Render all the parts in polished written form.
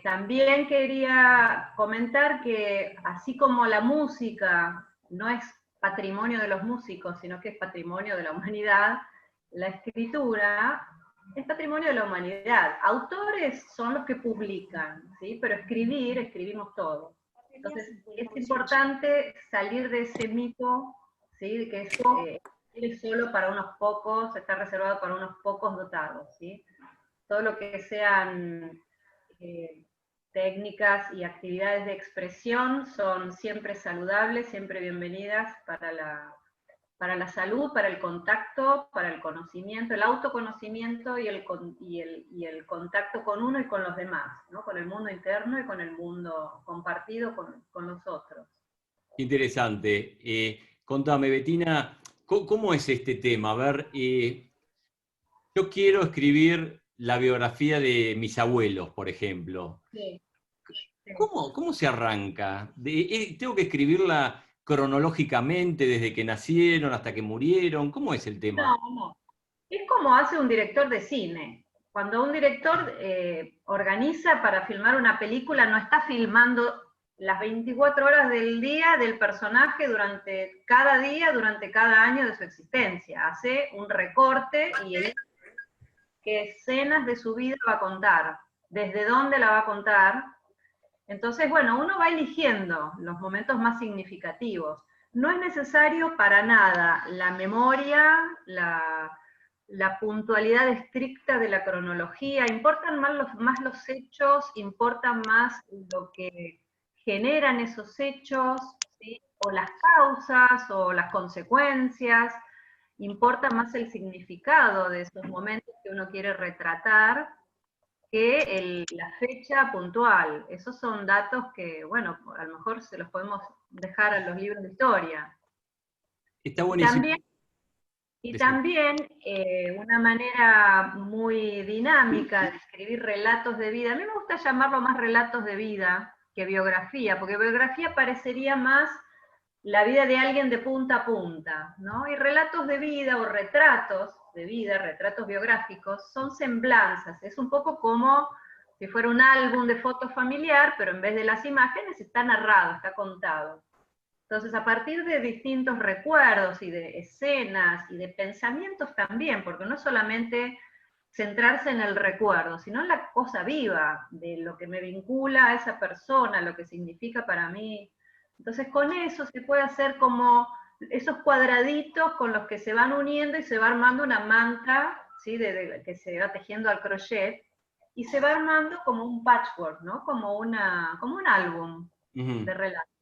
También quería comentar que así como la música no es patrimonio de los músicos, sino que es patrimonio de la humanidad, la escritura es patrimonio de la humanidad. Autores son los que publican, ¿sí? Pero escribimos todos. Entonces, es importante salir de ese mito, ¿sí? De que es solo para unos pocos, está reservado para unos pocos dotados, ¿sí? Todo lo que sean técnicas y actividades de expresión son siempre saludables, siempre bienvenidas para la salud, para el contacto, para el conocimiento, el autoconocimiento y el contacto con uno y con los demás, ¿no? Con el mundo interno y con el mundo compartido con los otros. Interesante. Contame, Bettina, ¿cómo es este tema? A ver, yo quiero escribir la biografía de mis abuelos, por ejemplo. Sí, sí. ¿Cómo se arranca? ¿Tengo que escribirla cronológicamente desde que nacieron hasta que murieron? ¿Cómo es el tema? No. Es como hace un director de cine. Cuando un director organiza para filmar una película, no está filmando las 24 horas del día del personaje durante cada día, durante cada año de su existencia. Hace un recorte y elige qué escenas de su vida va a contar, desde dónde la va a contar. Entonces, bueno, uno va eligiendo los momentos más significativos. No es necesario para nada la memoria, la puntualidad estricta de la cronología, importan más los hechos, importan más lo que generan esos hechos, ¿sí? O las causas o las consecuencias, importa más el significado de esos momentos que uno quiere retratar que la fecha puntual. Esos son datos que, bueno, a lo mejor se los podemos dejar a los libros de historia. Está Y buenísimo. también una manera muy dinámica de escribir relatos de vida, a mí me gusta llamarlo más relatos de vida que biografía, porque biografía parecería más la vida de alguien de punta a punta, ¿no? Y relatos de vida o retratos de vida, retratos biográficos, son semblanzas, es un poco como si fuera un álbum de fotos familiar, pero en vez de las imágenes está narrado, está contado. Entonces, a partir de distintos recuerdos y de escenas y de pensamientos también, porque no es solamente centrarse en el recuerdo, sino en la cosa viva, de lo que me vincula a esa persona, lo que significa para mí. Entonces, con eso se puede hacer como esos cuadraditos con los que se van uniendo y se va armando una manta, ¿sí? Que se va tejiendo al crochet, y se va armando como un patchwork, ¿no? Como un álbum de relatos.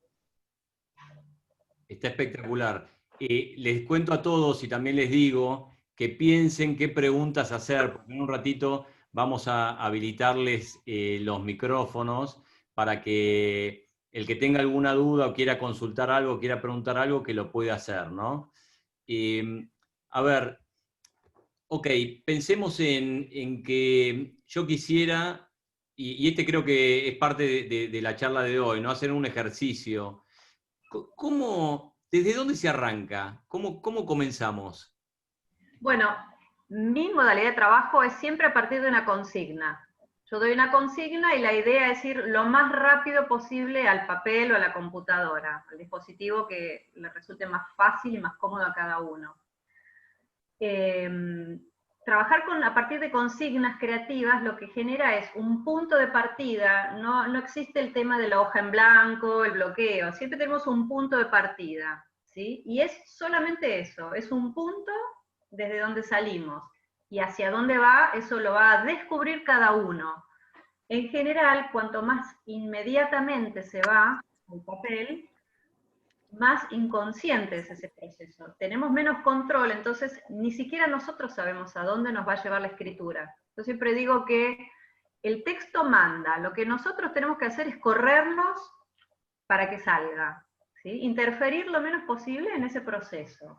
Está espectacular. Les cuento a todos y también les digo que piensen qué preguntas hacer, porque en un ratito vamos a habilitarles los micrófonos para que el que tenga alguna duda o quiera consultar algo, quiera preguntar algo, que lo pueda hacer, ¿no? A ver, ok, pensemos en que yo quisiera, y este creo que es parte de la charla de hoy, ¿no? Hacer un ejercicio. ¿Desde dónde se arranca? ¿Cómo comenzamos? Bueno, mi modalidad de trabajo es siempre a partir de una consigna. Yo doy una consigna y la idea es ir lo más rápido posible al papel o a la computadora, al dispositivo que le resulte más fácil y más cómodo a cada uno. Trabajar a partir de consignas creativas lo que genera es un punto de partida, no existe el tema de la hoja en blanco, el bloqueo, siempre tenemos un punto de partida, ¿sí? Y es solamente eso, es un punto desde donde salimos, y hacia dónde va, eso lo va a descubrir cada uno. En general, cuanto más inmediatamente se va al papel, más inconsciente es ese proceso. Tenemos menos control, entonces ni siquiera nosotros sabemos a dónde nos va a llevar la escritura. Yo siempre digo que el texto manda, lo que nosotros tenemos que hacer es corrernos para que salga, ¿sí? Interferir lo menos posible en ese proceso.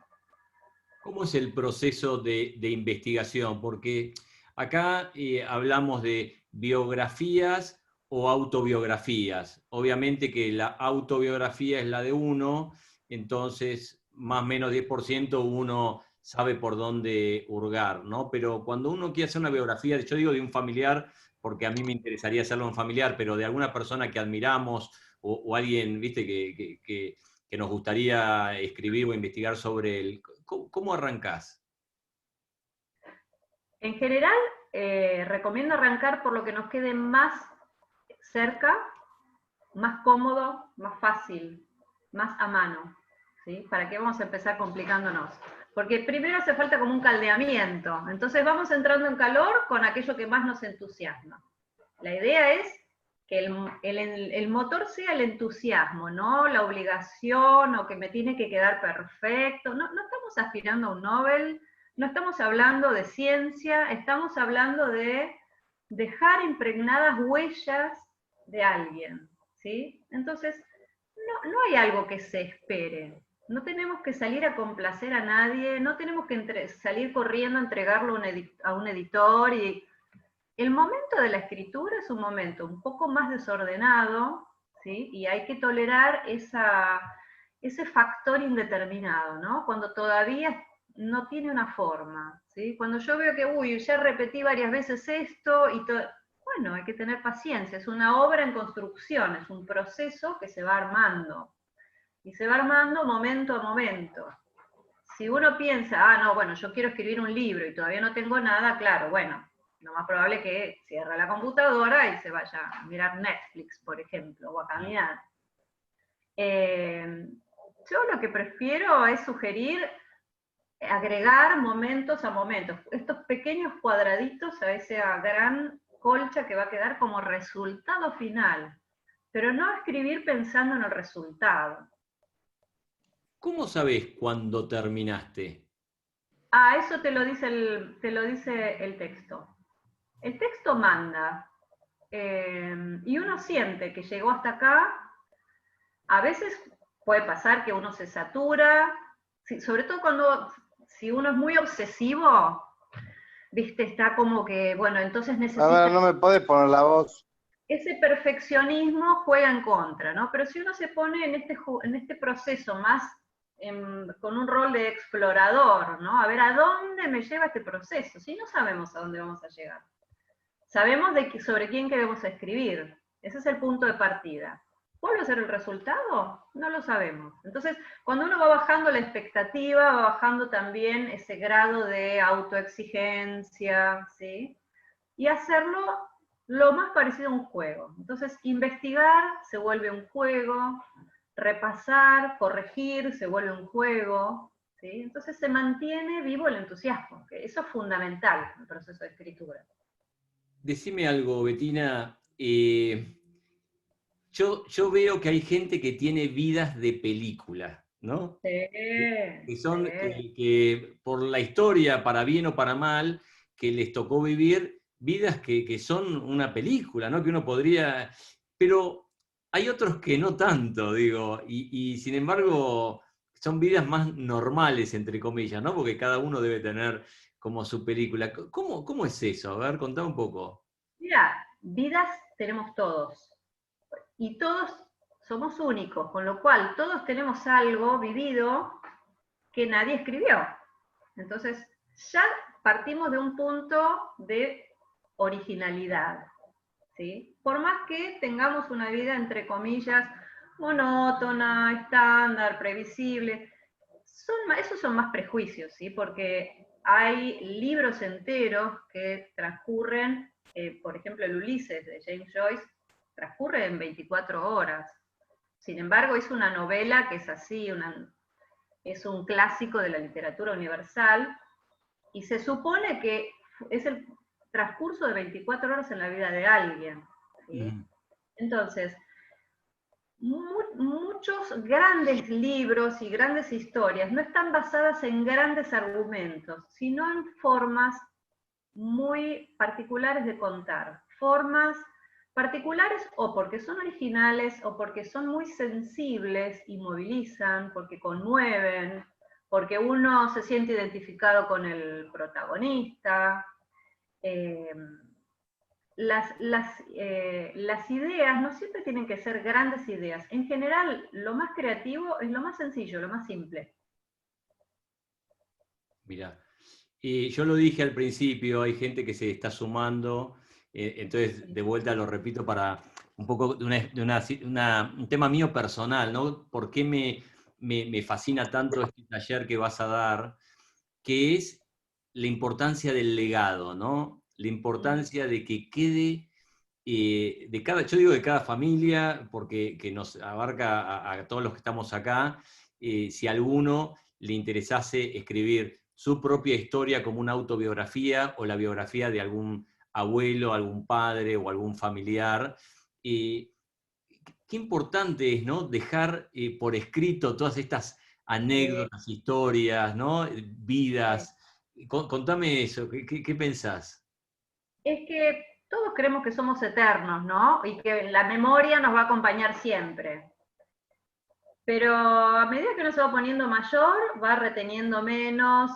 ¿Cómo es el proceso de investigación? Porque acá hablamos de biografías o autobiografías. Obviamente que la autobiografía es la de uno, entonces más o menos 10% uno sabe por dónde hurgar, ¿no? Pero cuando uno quiere hacer una biografía, yo digo de un familiar, porque a mí me interesaría hacerlo en familiar, pero de alguna persona que admiramos o alguien, viste, que nos gustaría escribir o investigar sobre él, ¿cómo arrancás? En general, recomiendo arrancar por lo que nos quede más cerca, más cómodo, más fácil, más a mano. ¿Sí? ¿Para qué vamos a empezar complicándonos? Porque primero hace falta como un caldeamiento. Entonces vamos entrando en calor con aquello que más nos entusiasma. La idea es que el motor sea el entusiasmo, no la obligación o que me tiene que quedar perfecto. No, no estamos aspirando a un Nobel, no estamos hablando de ciencia, estamos hablando de dejar impregnadas huellas de alguien, ¿sí? Entonces, no hay algo que se espere. No tenemos que salir a complacer a nadie, no tenemos que salir corriendo a entregarlo a un editor. Y el momento de la escritura es un momento un poco más desordenado, ¿sí? Y hay que tolerar ese factor indeterminado, ¿no? Cuando todavía no tiene una forma, ¿sí? Cuando yo veo que, uy, ya repetí varias veces esto y todo, bueno, hay que tener paciencia, es una obra en construcción, es un proceso que se va armando, y se va armando momento a momento. Si uno piensa, ah, no, bueno, yo quiero escribir un libro y todavía no tengo nada, claro, bueno, lo más probable es que cierre la computadora y se vaya a mirar Netflix, por ejemplo, o a caminar. Yo lo que prefiero es sugerir agregar momentos a momentos, estos pequeños cuadraditos a esa gran colcha que va a quedar como resultado final, pero no escribir pensando en el resultado. ¿Cómo sabés cuándo terminaste? Ah, eso te lo dice el texto. El texto manda, y uno siente que llegó hasta acá. A veces puede pasar que uno se satura, sobre todo si uno es muy obsesivo, viste, está como que, bueno, entonces A necesita. ver, no me podés poner la voz. Ese perfeccionismo juega en contra, ¿no? Pero si uno se pone en este proceso más con un rol de explorador, ¿no? A ver, ¿a dónde me lleva este proceso? Si no sabemos a dónde vamos a llegar. Sabemos sobre quién queremos escribir. Ese es el punto de partida. ¿Cuál va a ser el resultado? No lo sabemos. Entonces, cuando uno va bajando la expectativa, va bajando también ese grado de autoexigencia, ¿sí? Y hacerlo lo más parecido a un juego. Entonces, investigar se vuelve un juego, repasar, corregir se vuelve un juego, ¿sí? Entonces se mantiene vivo el entusiasmo, que eso es fundamental en el proceso de escritura. Decime algo, Betina. Yo veo que hay gente que tiene vidas de película, ¿no? Sí, Que son, sí. que por la historia, para bien o para mal, que les tocó vivir vidas que son una película, ¿no? Que uno podría. Pero hay otros que no tanto, digo, y sin embargo son vidas más normales, entre comillas, ¿no? Porque cada uno debe tener como su película. ¿Cómo es eso? A ver, contá un poco. Mira, vidas tenemos todos. Y todos somos únicos, con lo cual todos tenemos algo vivido que nadie escribió. Entonces, ya partimos de un punto de originalidad, ¿sí? Por más que tengamos una vida, entre comillas, monótona, estándar, previsible, esos son más prejuicios, ¿sí? Porque hay libros enteros que transcurren, por ejemplo, el Ulises de James Joyce, transcurre en 24 horas. Sin embargo, es una novela que es así, es un clásico de la literatura universal, y se supone que es el transcurso de 24 horas en la vida de alguien, ¿sí? Entonces, muchos grandes libros y grandes historias no están basadas en grandes argumentos, sino en formas muy particulares de contar. Formas particulares o porque son originales o porque son muy sensibles y movilizan, porque conmueven, porque uno se siente identificado con el protagonista. Eh, las ideas no siempre tienen que ser grandes ideas. En general, lo más creativo es lo más sencillo, lo más simple. Mirá, yo lo dije al principio, hay gente que se está sumando Entonces, de vuelta lo repito para un poco de un tema mío personal, ¿no? ¿Por qué me fascina tanto este taller que vas a dar? Que es la importancia del legado, ¿no? La importancia de que quede yo digo de cada familia, porque que nos abarca a todos los que estamos acá, si a alguno le interesase escribir su propia historia como una autobiografía o la biografía de algún abuelo, algún padre o algún familiar, qué importante es, ¿no? Dejar por escrito todas estas anécdotas, historias, ¿no? Vidas. Contame eso, ¿qué pensás? Es que todos creemos que somos eternos, ¿no? Y que la memoria nos va a acompañar siempre. Pero a medida que uno se va poniendo mayor, va reteniendo menos,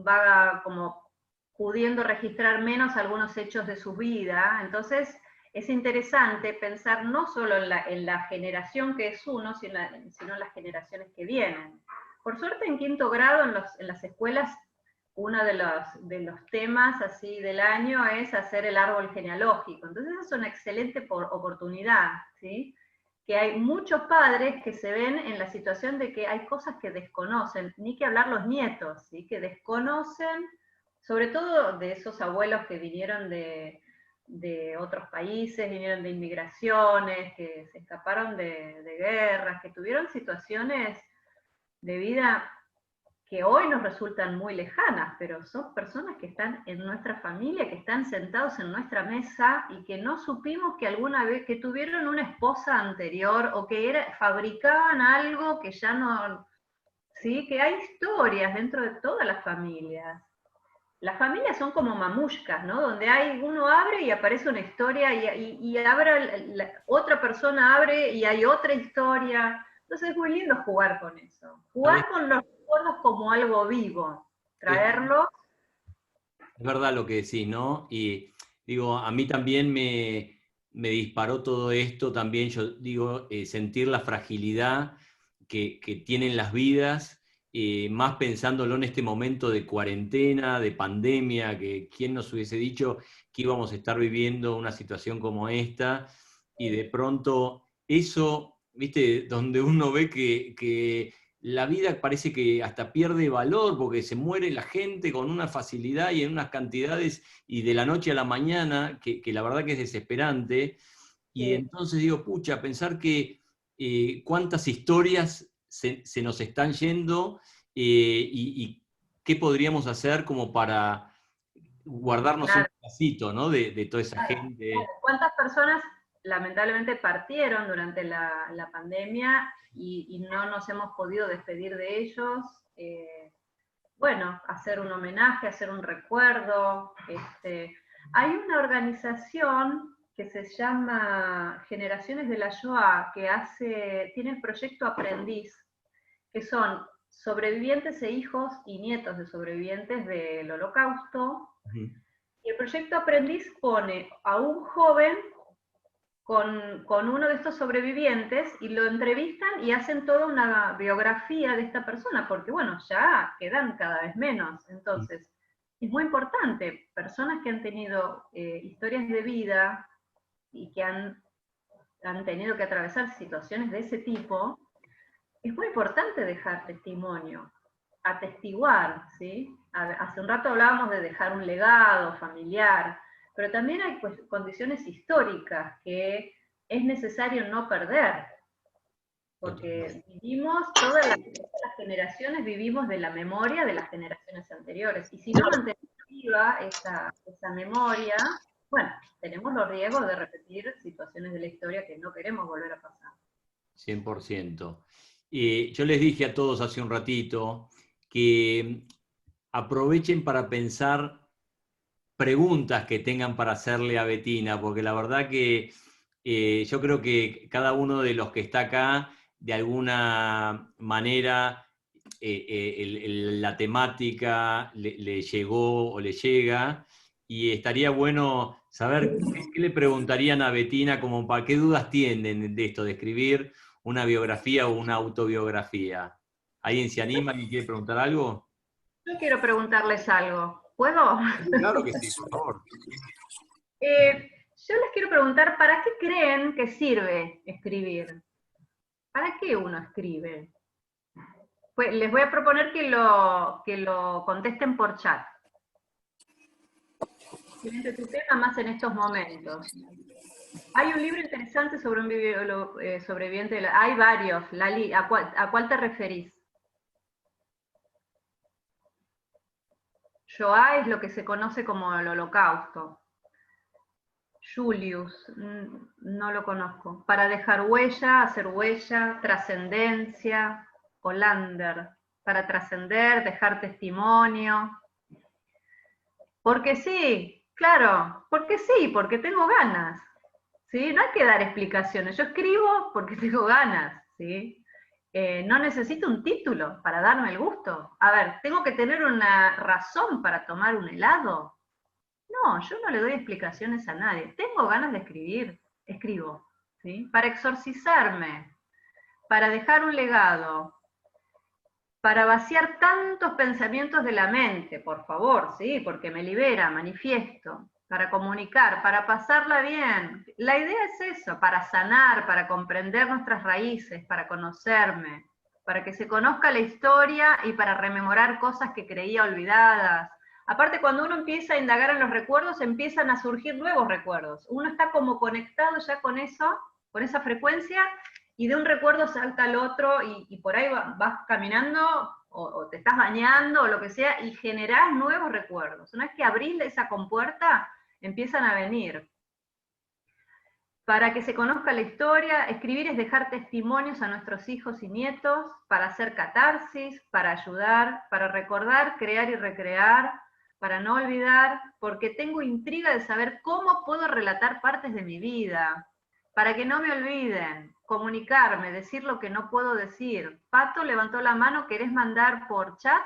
va como pudiendo registrar menos algunos hechos de su vida. Entonces, es interesante pensar no solo en la generación que es uno, sino en las generaciones que vienen. Por suerte, en quinto grado, en las escuelas, uno de los temas así del año es hacer el árbol genealógico. Entonces, es una excelente oportunidad, ¿sí? Que hay muchos padres que se ven en la situación de que hay cosas que desconocen, ni que hablar los nietos, ¿sí? Que desconocen, sobre todo de esos abuelos que vinieron de otros países, vinieron de inmigraciones, que se escaparon de guerras, que tuvieron situaciones de vida que hoy nos resultan muy lejanas, pero son personas que están en nuestra familia, que están sentados en nuestra mesa y que no supimos que alguna vez, que tuvieron una esposa anterior o que fabricaban algo que ya no, sí, que hay historias dentro de todas las familias. Las familias son como mamushkas, ¿no? Donde uno abre y aparece una historia y otra persona abre y hay otra historia. Entonces es muy lindo jugar con eso. Jugar con los recuerdos como algo vivo. Traerlo. Es verdad lo que decís, ¿no? Y digo, a mí también me disparó todo esto, también yo digo, sentir la fragilidad que tienen las vidas, más pensándolo en este momento de cuarentena, de pandemia, que quién nos hubiese dicho que íbamos a estar viviendo una situación como esta, y de pronto eso, viste, donde uno ve que la vida parece que hasta pierde valor porque se muere la gente con una facilidad y en unas cantidades y de la noche a la mañana, que la verdad que es desesperante. Y entonces digo, pucha, pensar que cuántas historias se nos están yendo y qué podríamos hacer como para guardarnos un pedacito, ¿no? de toda esa gente. ¿Cuántas personas lamentablemente partieron durante la pandemia y no nos hemos podido despedir de ellos? Bueno, hacer un homenaje, hacer un recuerdo. Hay una organización que se llama Generaciones de la Shoah, que tiene el proyecto Aprendiz, que son sobrevivientes e hijos y nietos de sobrevivientes del Holocausto. Y el proyecto Aprendiz pone a un joven con uno de estos sobrevivientes y lo entrevistan y hacen toda una biografía de esta persona, porque bueno, ya quedan cada vez menos. Entonces, es muy importante, personas que han tenido historias de vida y que han tenido que atravesar situaciones de ese tipo, es muy importante dejar testimonio, atestiguar, ¿sí? Hace un rato hablábamos de dejar un legado familiar, pero también hay condiciones históricas que es necesario no perder, porque todas las generaciones vivimos de la memoria de las generaciones anteriores, y si no mantenemos viva esa memoria, bueno, tenemos los riesgos de repetir situaciones de la historia que no queremos volver a pasar. 100%. Yo les dije a todos hace un ratito que aprovechen para pensar preguntas que tengan para hacerle a Bettina, porque la verdad que yo creo que cada uno de los que está acá, de alguna manera, la temática le llegó o le llega, y estaría bueno saber qué le preguntarían a Bettina, como para qué dudas tienen de esto, de escribir una biografía o una autobiografía. ¿Alguien se anima? ¿Alguien quiere preguntar algo? Yo quiero preguntarles algo. ¿Puedo? Claro que sí, por favor. Yo les quiero preguntar, ¿para qué creen que sirve escribir? ¿Para qué uno escribe? Pues les voy a proponer que lo contesten por chat. Excelente tu tema, más en estos momentos. Hay un libro interesante sobre un sobreviviente de hay varios. Lali, ¿a cuál te referís? Shoah es lo que se conoce como el Holocausto. Julius, no lo conozco. Para dejar huella, hacer huella, trascendencia, Hollander. Para trascender, dejar testimonio. Porque sí, claro, porque sí, porque tengo ganas. ¿Sí? No hay que dar explicaciones. Yo escribo porque tengo ganas. ¿Sí? No necesito un título para darme el gusto. A ver, ¿tengo que tener una razón para tomar un helado? No, yo no le doy explicaciones a nadie. Tengo ganas de escribir, escribo. ¿Sí? Para exorcizarme, para dejar un legado, para vaciar tantos pensamientos de la mente, por favor, ¿sí? Porque me libera, manifiesto, para comunicar, para pasarla bien. La idea es eso, para sanar, para comprender nuestras raíces, para conocerme, para que se conozca la historia y para rememorar cosas que creía olvidadas. Aparte, cuando uno empieza a indagar en los recuerdos, empiezan a surgir nuevos recuerdos. Uno está como conectado ya con eso, con esa frecuencia, y de un recuerdo salta al otro y por ahí vas caminando o te estás bañando o lo que sea y generás nuevos recuerdos. Una vez que abrís esa compuerta, empiezan a venir. Para que se conozca la historia, escribir es dejar testimonios a nuestros hijos y nietos, para hacer catarsis, para ayudar, para recordar, crear y recrear, para no olvidar, porque tengo intriga de saber cómo puedo relatar partes de mi vida, para que no me olviden, comunicarme, decir lo que no puedo decir. Pato levantó la mano, ¿querés mandar por chat?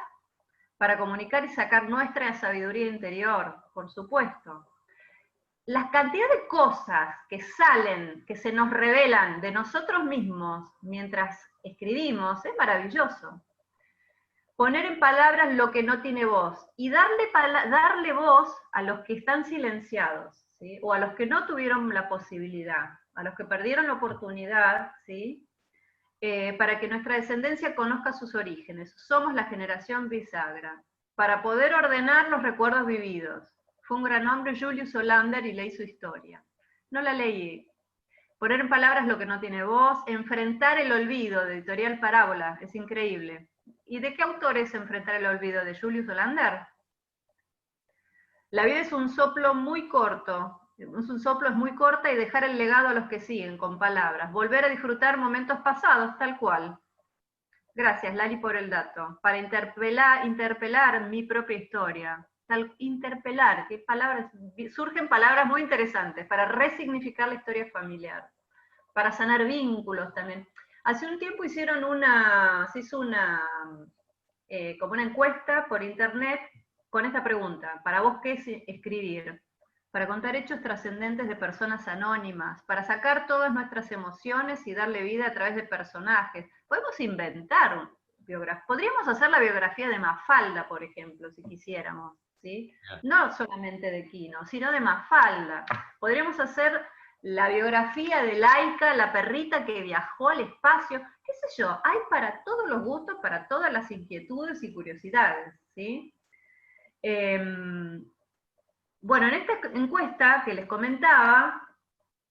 Para comunicar y sacar nuestra sabiduría interior, por supuesto. La cantidad de cosas que salen, que se nos revelan de nosotros mismos mientras escribimos, es maravilloso. Poner en palabras lo que no tiene voz y darle voz a los que están silenciados, ¿sí? O a los que no tuvieron la posibilidad, a los que perdieron la oportunidad, ¿sí? Para que nuestra descendencia conozca sus orígenes. Somos la generación bisagra. Para poder ordenar los recuerdos vividos. Fue un gran hombre, Julius Hollander, y leí su historia. No la leí. Poner en palabras lo que no tiene voz, enfrentar el olvido, de Editorial Parábola, es increíble. ¿Y de qué autor es Enfrentar el olvido? ¿De Julius Hollander? La vida es un soplo muy corto, un soplo es muy corta y dejar el legado a los que siguen, con palabras. Volver a disfrutar momentos pasados, tal cual. Gracias, Lali, por el dato. Para interpelar mi propia historia. Interpelar, ¿qué palabras? Surgen palabras muy interesantes para resignificar la historia familiar, para sanar vínculos también. Hace un tiempo se hizo como una encuesta por internet con esta pregunta: ¿para vos qué es escribir? Para contar hechos trascendentes de personas anónimas, para sacar todas nuestras emociones y darle vida a través de personajes. Podemos inventar biografías. Podríamos hacer la biografía de Mafalda, por ejemplo, si quisiéramos, ¿sí? No solamente de Quino, sino de Mafalda. Podríamos hacer la biografía de Laika, la perrita que viajó al espacio, qué sé yo, hay para todos los gustos, para todas las inquietudes y curiosidades, ¿sí? Bueno, en esta encuesta que les comentaba,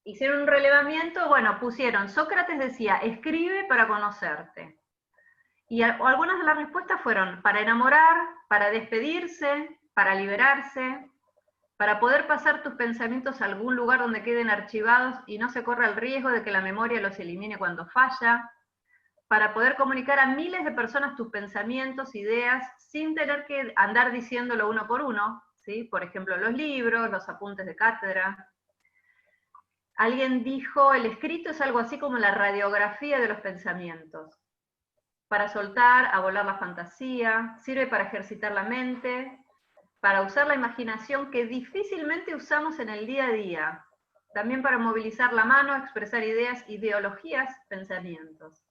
hicieron un relevamiento, bueno, pusieron, Sócrates decía, escribe para conocerte. Y algunas de las respuestas fueron, para enamorar, para despedirse, para liberarse, para poder pasar tus pensamientos a algún lugar donde queden archivados y no se corra el riesgo de que la memoria los elimine cuando falla, para poder comunicar a miles de personas tus pensamientos, ideas, sin tener que andar diciéndolo uno por uno, ¿sí? Por ejemplo, los libros, los apuntes de cátedra. Alguien dijo, el escrito es algo así como la radiografía de los pensamientos. Para soltar, a volar la fantasía, sirve para ejercitar la mente, para usar la imaginación que difícilmente usamos en el día a día, también para movilizar la mano, expresar ideas, ideologías, pensamientos.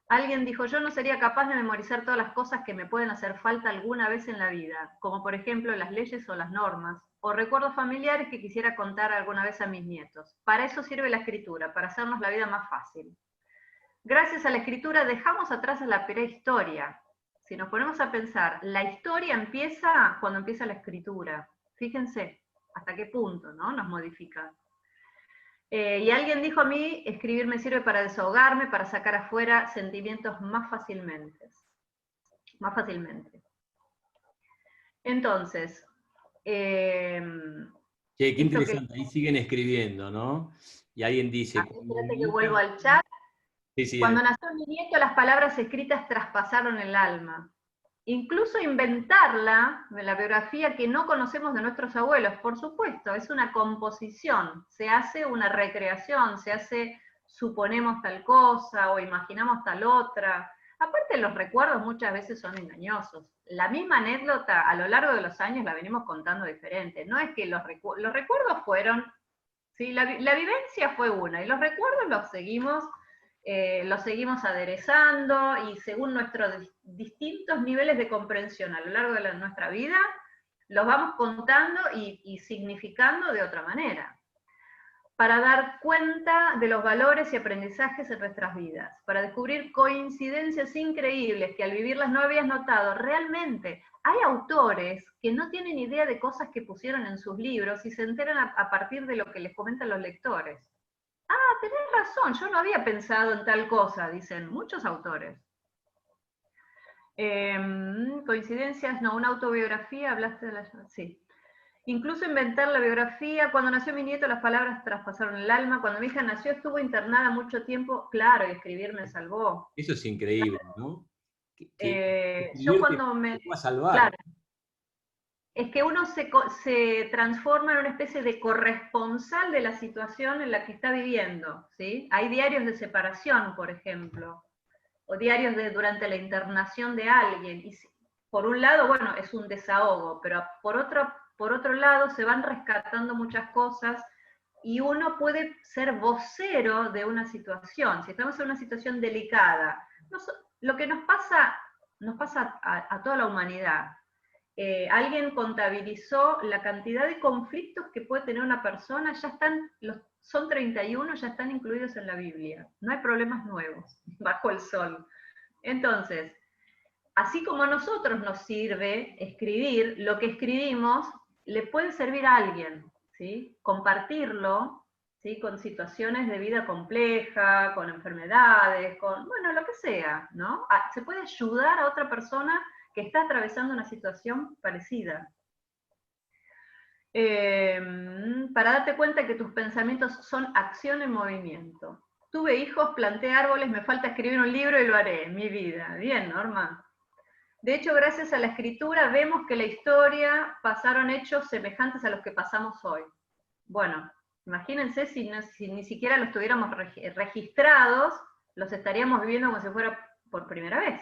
Alguien dijo, yo no sería capaz de memorizar todas las cosas que me pueden hacer falta alguna vez en la vida, como por ejemplo las leyes o las normas, o recuerdos familiares que quisiera contar alguna vez a mis nietos. Para eso sirve la escritura, para hacernos la vida más fácil. Gracias a la escritura dejamos atrás a la prehistoria. Si nos ponemos a pensar, la historia empieza cuando empieza la escritura. Fíjense hasta qué punto, ¿no?, nos modifica. Y alguien dijo a mí, escribir me sirve para desahogarme, para sacar afuera sentimientos más fácilmente. Entonces, Che, qué interesante, ahí siguen escribiendo, ¿no? Y alguien dice... Espérate que vuelvo al chat. Sí, Cuando nació mi nieto, las palabras escritas traspasaron el alma. Incluso inventarla, la biografía que no conocemos de nuestros abuelos, por supuesto, es una composición, se hace una recreación, se hace, suponemos tal cosa o imaginamos tal otra. Aparte, los recuerdos muchas veces son engañosos. La misma anécdota a lo largo de los años la venimos contando diferente. No es que los recuerdos fueron, ¿sí? La vivencia fue una, y los recuerdos los seguimos aderezando, y según nuestros distintos niveles de comprensión a lo largo de nuestra vida, los vamos contando y significando de otra manera, para dar cuenta de los valores y aprendizajes en nuestras vidas, para descubrir coincidencias increíbles que al vivirlas no habías notado. Realmente hay autores que no tienen idea de cosas que pusieron en sus libros y se enteran a partir de lo que les comentan los lectores. Ah, tenés razón, yo no había pensado en tal cosa, dicen muchos autores. Coincidencias, no, una autobiografía, hablaste de la... Sí. Incluso inventar la biografía. Cuando nació mi nieto, las palabras traspasaron el alma. Cuando mi hija nació, estuvo internada mucho tiempo. Claro, y escribir me salvó. Eso es increíble, ¿no? Yo cuando me... Te va a salvar. Claro, es que uno se transforma en una especie de corresponsal de la situación en la que está viviendo, ¿sí? Hay diarios de separación, por ejemplo, o diarios durante la internación de alguien, y por un lado, bueno, es un desahogo, pero por otro lado se van rescatando muchas cosas, y uno puede ser vocero de una situación. Si estamos en una situación delicada, lo que nos pasa a toda la humanidad. Alguien contabilizó la cantidad de conflictos que puede tener una persona, son 31, ya están incluidos en la Biblia. No hay problemas nuevos bajo el sol. Entonces, así como a nosotros nos sirve escribir, lo que escribimos le puede servir a alguien, ¿sí? Compartirlo, ¿sí? Con situaciones de vida compleja, con enfermedades, bueno, lo que sea, ¿no? Se puede ayudar a otra persona que está atravesando una situación parecida. Para darte cuenta que tus pensamientos son acción en movimiento. Tuve hijos, planté árboles, me falta escribir un libro y lo haré en mi vida. Bien, Norma. De hecho, gracias a la escritura vemos que la historia pasaron hechos semejantes a los que pasamos hoy. Bueno, imagínense si ni siquiera los tuviéramos registrados, los estaríamos viviendo como si fuera por primera vez.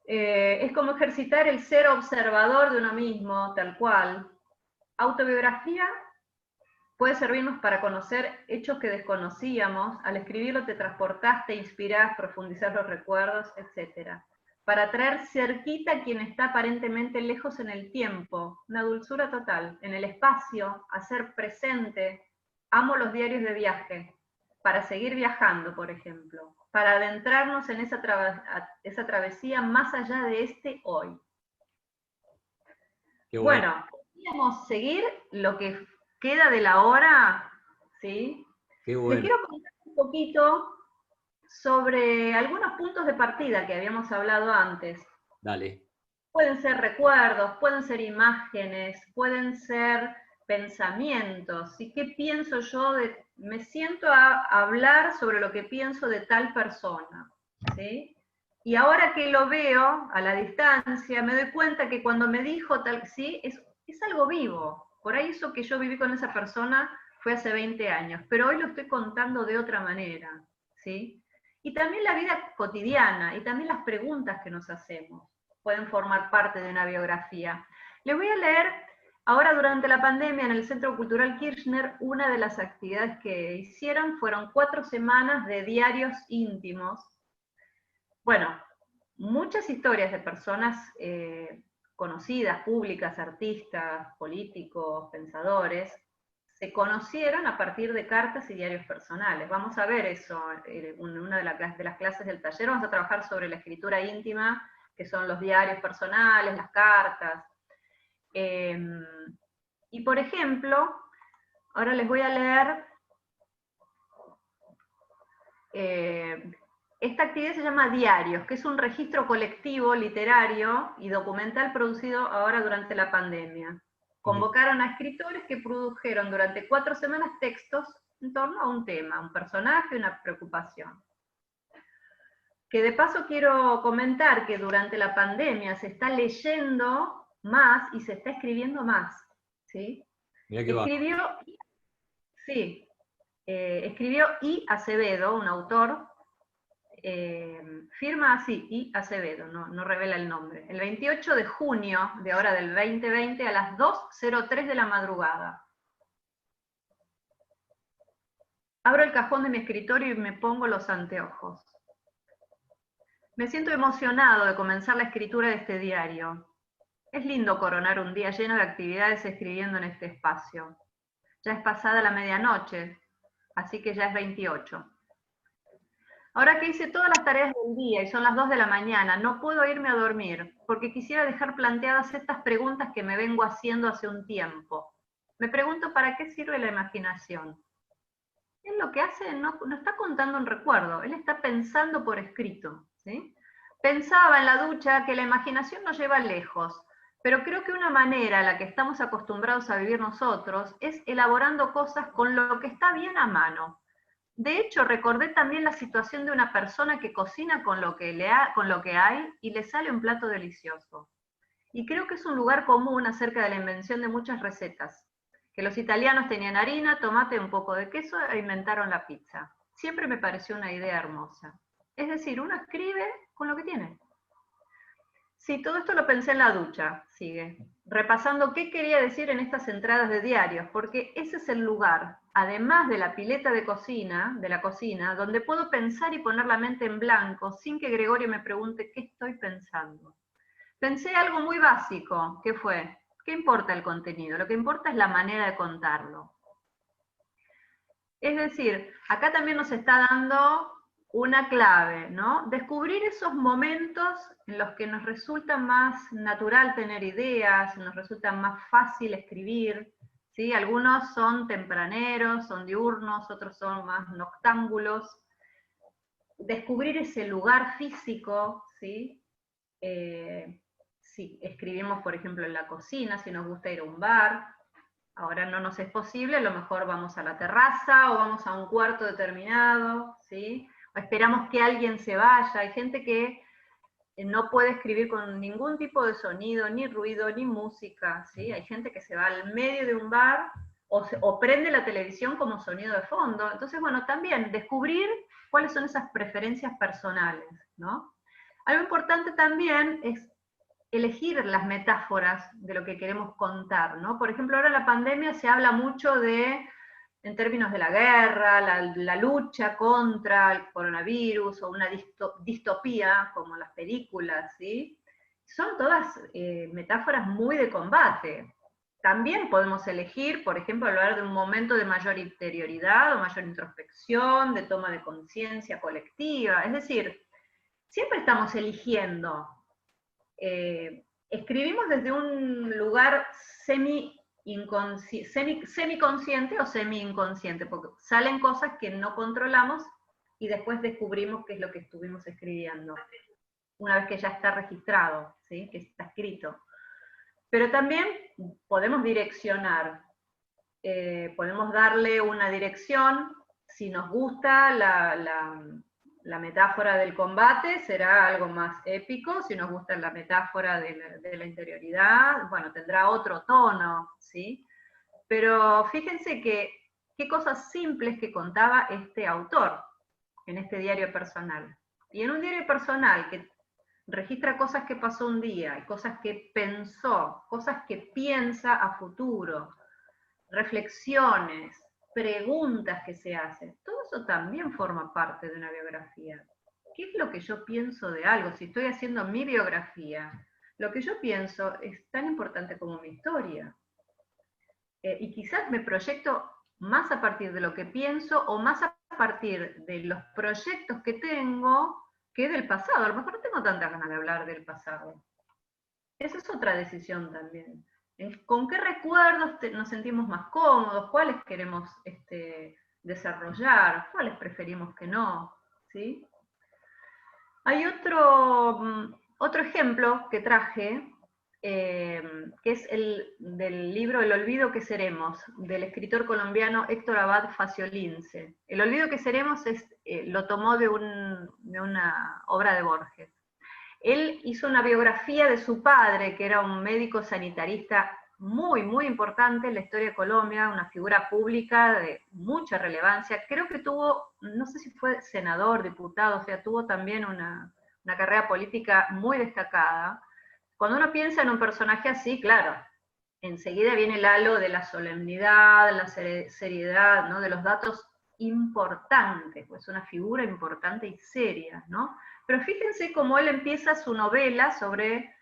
Es como ejercitar el ser observador de uno mismo, tal cual. Autobiografía puede servirnos para conocer hechos que desconocíamos. Al escribirlo te transportás, te inspirás, profundizás los recuerdos, etc. Para traer cerquita a quien está aparentemente lejos en el tiempo. Una dulzura total. En el espacio, hacer presente. Amo los diarios de viaje. Para seguir viajando, por ejemplo. Para adentrarnos en esa travesía más allá de este hoy. Qué bueno. Bueno, podríamos seguir lo que queda de la hora, ¿sí? Qué bueno. Les quiero contar un poquito sobre algunos puntos de partida que habíamos hablado antes. Dale. Pueden ser recuerdos, pueden ser imágenes, pueden ser pensamientos. ¿Y qué pienso yo? Me siento a hablar sobre lo que pienso de tal persona, ¿sí? Y ahora que lo veo a la distancia, me doy cuenta que cuando me dijo tal, sí, es algo vivo. Por ahí eso que yo viví con esa persona fue hace 20 años, pero hoy lo estoy contando de otra manera, ¿sí? Y también la vida cotidiana, y también las preguntas que nos hacemos pueden formar parte de una biografía. Les voy a leer, ahora durante la pandemia en el Centro Cultural Kirchner, una de las actividades que hicieron fueron 4 semanas de diarios íntimos. Bueno, muchas historias de personas conocidas, públicas, artistas, políticos, pensadores, se conocieron a partir de cartas y diarios personales. Vamos a ver eso en una de las clases del taller. Vamos a trabajar sobre la escritura íntima, que son los diarios personales, las cartas. Y por ejemplo, ahora les voy a leer, esta actividad se llama Diarios, que es un registro colectivo, literario y documental producido ahora durante la pandemia. Convocaron a escritores que produjeron durante 4 semanas textos en torno a un tema, un personaje, una preocupación. Que de paso quiero comentar que durante la pandemia se está leyendo más y se está escribiendo más, ¿sí? Mirá que va. Escribió I. Acevedo, un autor, firma así, I. Acevedo, no revela el nombre, el 28 de junio de ahora del 2020 a las 2:03 de la madrugada. Abro el cajón de mi escritorio y me pongo los anteojos. Me siento emocionado de comenzar la escritura de este diario. Es lindo coronar un día lleno de actividades escribiendo en este espacio. Ya es pasada la medianoche, así que ya es 28. Ahora que hice todas las tareas del día y son las 2 de la mañana, no puedo irme a dormir, porque quisiera dejar planteadas estas preguntas que me vengo haciendo hace un tiempo. Me pregunto, ¿para qué sirve la imaginación? Él lo que hace no está contando un recuerdo, él está pensando por escrito, ¿sí? Pensaba en la ducha que la imaginación nos lleva lejos, pero creo que una manera a la que estamos acostumbrados a vivir nosotros es elaborando cosas con lo que está bien a mano. De hecho, recordé también la situación de una persona que cocina con lo que hay y le sale un plato delicioso. Y creo que es un lugar común acerca de la invención de muchas recetas, que los italianos tenían harina, tomate y un poco de queso e inventaron la pizza. Siempre me pareció una idea hermosa. Es decir, uno escribe con lo que tiene. Sí, todo esto lo pensé en la ducha, sigue, repasando qué quería decir en estas entradas de diarios, porque ese es el lugar, además de la pileta de la cocina, donde puedo pensar y poner la mente en blanco sin que Gregorio me pregunte qué estoy pensando. Pensé algo muy básico, que fue, ¿qué importa el contenido? Lo que importa es la manera de contarlo. Es decir, acá también nos está dando una clave, ¿no? Descubrir esos momentos en los que nos resulta más natural tener ideas, nos resulta más fácil escribir, ¿sí? Algunos son tempraneros, son diurnos, otros son más noctámbulos. Descubrir ese lugar físico, ¿sí? Si escribimos, por ejemplo, en la cocina, si nos gusta ir a un bar, ahora no nos es posible, a lo mejor vamos a la terraza o vamos a un cuarto determinado, ¿sí? O esperamos que alguien se vaya. Hay gente que no puede escribir con ningún tipo de sonido, ni ruido, ni música, ¿sí? Hay gente que se va al medio de un bar o prende la televisión como sonido de fondo. Entonces, bueno, también descubrir cuáles son esas preferencias personales, ¿no? Algo importante también es elegir las metáforas de lo que queremos contar, ¿no? Por ejemplo, ahora en la pandemia se habla mucho en términos de la guerra, la lucha contra el coronavirus, o una distopía, como las películas, ¿sí? Son todas metáforas muy de combate. También podemos elegir, por ejemplo, hablar de un momento de mayor interioridad o mayor introspección, de toma de conciencia colectiva. Es decir, siempre estamos eligiendo. Escribimos desde un lugar semiconsciente o semi-inconsciente, porque salen cosas que no controlamos y después descubrimos qué es lo que estuvimos escribiendo, una vez que ya está registrado, ¿sí? Que está escrito. Pero también podemos direccionar, podemos darle una dirección. Si nos gusta la metáfora del combate, será algo más épico. Si nos gusta la metáfora de la interioridad, bueno, tendrá otro tono, ¿sí? Pero fíjense qué cosas simples que contaba este autor en este diario personal. Y en un diario personal que registra cosas que pasó un día, cosas que pensó, cosas que piensa a futuro, reflexiones, preguntas que se hacen, todo eso también forma parte de una biografía. ¿Qué es lo que yo pienso de algo? Si estoy haciendo mi biografía, lo que yo pienso es tan importante como mi historia. Y quizás me proyecto más a partir de lo que pienso o más a partir de los proyectos que tengo que del pasado. A lo mejor no tengo tantas ganas de hablar del pasado. Esa es otra decisión también. ¿Con qué recuerdos nos sentimos más cómodos? ¿Cuáles queremos desarrollar? ¿Cuáles preferimos que no? ¿Sí? Hay otro ejemplo que traje, que es del libro El olvido que seremos, del escritor colombiano Héctor Abad Faciolince. El olvido que seremos lo tomó de una obra de Borges. Él hizo una biografía de su padre, que era un médico sanitarista muy, muy importante en la historia de Colombia, una figura pública de mucha relevancia. Creo que tuvo, no sé si fue senador, diputado, o sea, tuvo también una carrera política muy destacada. Cuando uno piensa en un personaje así, claro, enseguida viene el halo de la solemnidad, la seriedad, ¿no? De los datos importantes, pues una figura importante y seria, ¿no? Pero fíjense cómo él empieza su novela sobre,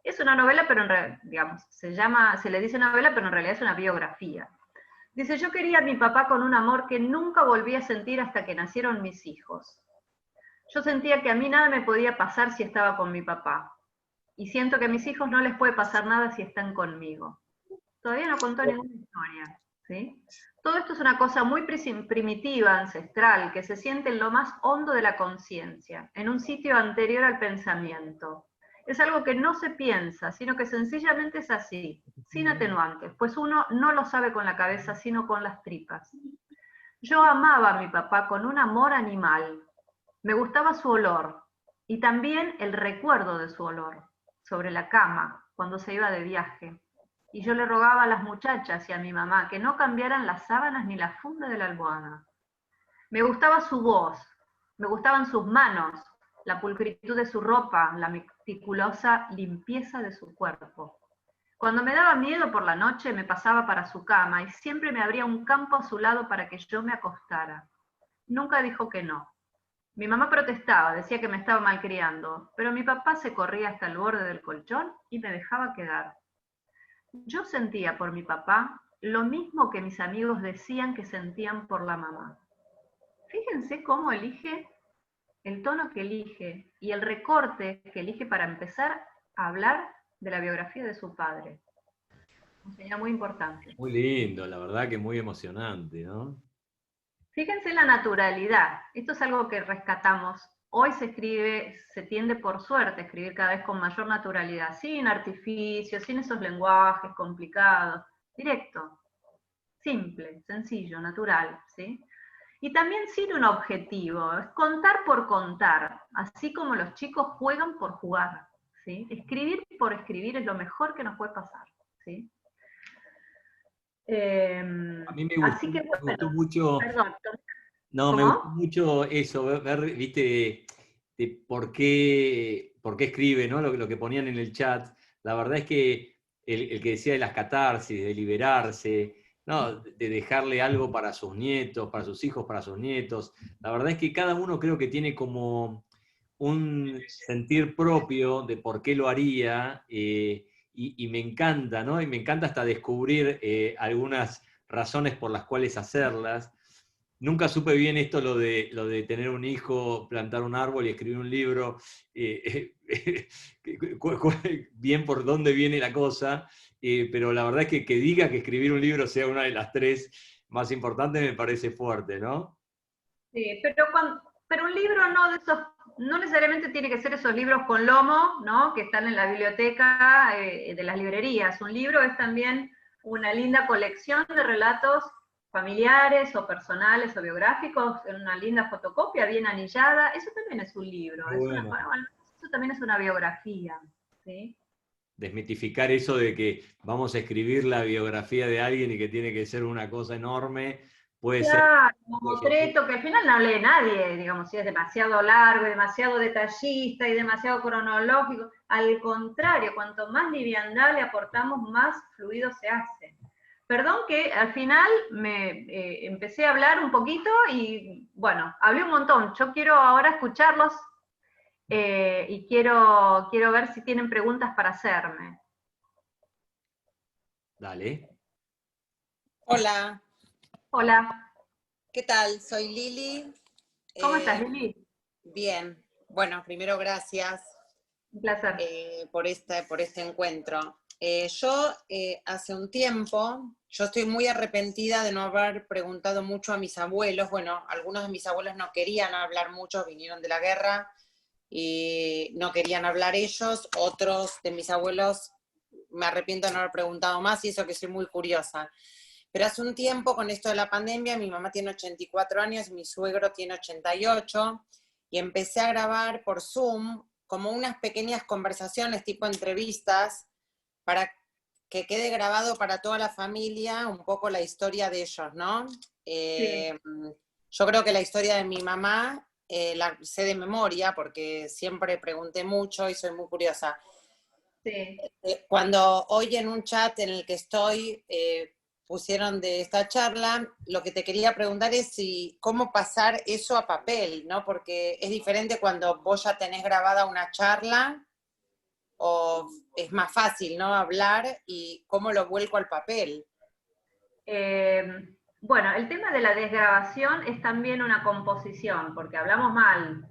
es una novela, pero digamos, se le dice novela, pero en realidad es una biografía. Dice, yo quería a mi papá con un amor que nunca volví a sentir hasta que nacieron mis hijos. Yo sentía que a mí nada me podía pasar si estaba con mi papá. Y siento que a mis hijos no les puede pasar nada si están conmigo. Todavía no contó ninguna historia, ¿sí? Todo esto es una cosa muy primitiva, ancestral, que se siente en lo más hondo de la conciencia, en un sitio anterior al pensamiento. Es algo que no se piensa, sino que sencillamente es así, sin atenuantes, pues uno no lo sabe con la cabeza, sino con las tripas. Yo amaba a mi papá con un amor animal. Me gustaba su olor, y también el recuerdo de su olor, sobre la cama, cuando se iba de viaje. Y yo le rogaba a las muchachas y a mi mamá que no cambiaran las sábanas ni la funda de la almohada. Me gustaba su voz, me gustaban sus manos, la pulcritud de su ropa, la meticulosa limpieza de su cuerpo. Cuando me daba miedo por la noche me pasaba para su cama y siempre me abría un campo a su lado para que yo me acostara. Nunca dijo que no. Mi mamá protestaba, decía que me estaba malcriando, pero mi papá se corría hasta el borde del colchón y me dejaba quedar. Yo sentía por mi papá lo mismo que mis amigos decían que sentían por la mamá. Fíjense cómo elige, el tono que elige y el recorte que elige para empezar a hablar de la biografía de su padre. Una señal muy importante. Muy lindo, la verdad que muy emocionante, ¿no? Fíjense la naturalidad. Esto es algo que rescatamos. Hoy se escribe, se tiende por suerte a escribir cada vez con mayor naturalidad, sin artificios, sin esos lenguajes complicados, directo, simple, sencillo, natural, ¿sí? Y también sin un objetivo, es contar por contar, así como los chicos juegan por jugar, ¿sí? Escribir por escribir es lo mejor que nos puede pasar, ¿sí? A mí me gustó, así que, bueno, me gustó mucho, perdón. no, me gustó ¿Cómo? mucho eso, ver, viste, de por qué escribe, ¿no? Lo que ponían en el chat. La verdad es que el que decía de las catarsis, de liberarse, ¿no? De dejarle algo para sus nietos, para sus hijos, para sus nietos. La verdad es que cada uno creo que tiene como un sentir propio de por qué lo haría, y me encanta, ¿no? Y me encanta hasta descubrir algunas razones por las cuales hacerlas. Nunca supe bien esto, lo de tener un hijo, plantar un árbol y escribir un libro, bien por dónde viene la cosa, pero la verdad es que diga que escribir un libro sea una de las tres más importantes me parece fuerte, ¿no? Sí, pero un libro no de esos, no necesariamente tiene que ser esos libros con lomo, ¿no? Que están en la biblioteca de las librerías. Un libro es también una linda colección de relatos familiares o personales o biográficos, en una linda fotocopia bien anillada. Eso también es un libro, Bueno. eso también es una biografía, ¿sí? Desmitificar eso de que vamos a escribir la biografía de alguien y que tiene que ser una cosa enorme, puede ser. Claro, un motreto que al final no lee nadie, digamos, si es demasiado largo, demasiado detallista y demasiado cronológico. Al contrario, cuanto más liviandad le aportamos, más fluido se hace. Perdón que al final me empecé a hablar un poquito y, bueno, hablé un montón. Yo quiero ahora escucharlos y quiero ver si tienen preguntas para hacerme. Dale. Hola, Hola, ¿qué tal? Soy Lili. ¿cómo estás, Lili? Bien. Bueno, primero gracias Un placer. por este encuentro. Yo hace un tiempo, yo estoy muy arrepentida de no haber preguntado mucho a mis abuelos. Bueno, algunos de mis abuelos no querían hablar mucho, vinieron de la guerra y no querían hablar ellos. Otros de mis abuelos me arrepiento de no haber preguntado más y eso que soy muy curiosa. Pero hace un tiempo, con esto de la pandemia, mi mamá tiene 84 años, mi suegro tiene 88, y empecé a grabar por Zoom como unas pequeñas conversaciones, tipo entrevistas, para que quede grabado para toda la familia un poco la historia de ellos, ¿no? Sí. Yo creo que la historia de mi mamá la sé de memoria, porque siempre pregunté mucho y soy muy curiosa. Sí. Cuando hoy en un chat en el que estoy pusieron de esta charla, lo que te quería preguntar es cómo pasar eso a papel, ¿no? Porque es diferente cuando vos ya tenés grabada una charla, o es más fácil, ¿no? Hablar, y cómo lo vuelco al papel. Bueno, el tema de la desgrabación es también una composición, porque hablamos mal,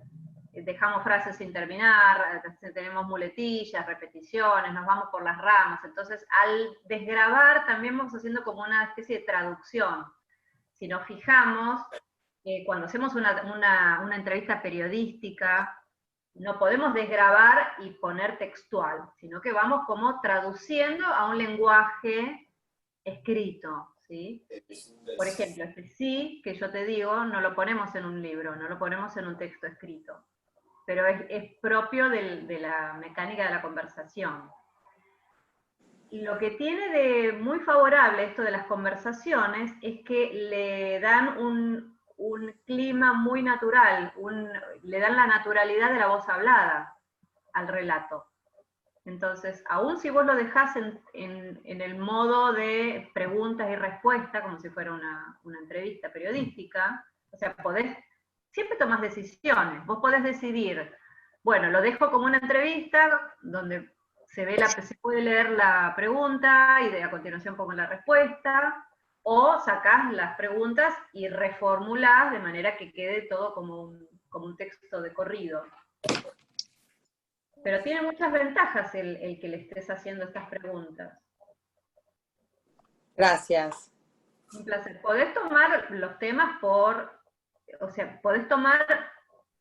dejamos frases sin terminar, tenemos muletillas, repeticiones, nos vamos por las ramas. Entonces, al desgrabar también vamos haciendo como una especie de traducción. Si nos fijamos, cuando hacemos una entrevista periodística, no podemos desgrabar y poner textual, sino que vamos como traduciendo a un lenguaje escrito, ¿sí? Por ejemplo, este sí que yo te digo, no lo ponemos en un libro, no lo ponemos en un texto escrito, pero es propio de la mecánica de la conversación. Lo que tiene de muy favorable esto de las conversaciones es que le dan un clima muy natural, le dan la naturalidad de la voz hablada al relato. Entonces, aún si vos lo dejás en el modo de preguntas y respuestas, como si fuera una entrevista periodística, o sea, siempre tomás decisiones. Vos podés decidir, bueno, lo dejo como una entrevista donde se puede leer la pregunta y a continuación pongo la respuesta, o sacás las preguntas y reformulás de manera que quede todo como un texto de corrido. Pero tiene muchas ventajas el que le estés haciendo estas preguntas. Gracias. Un placer. Podés tomar los temas podés tomar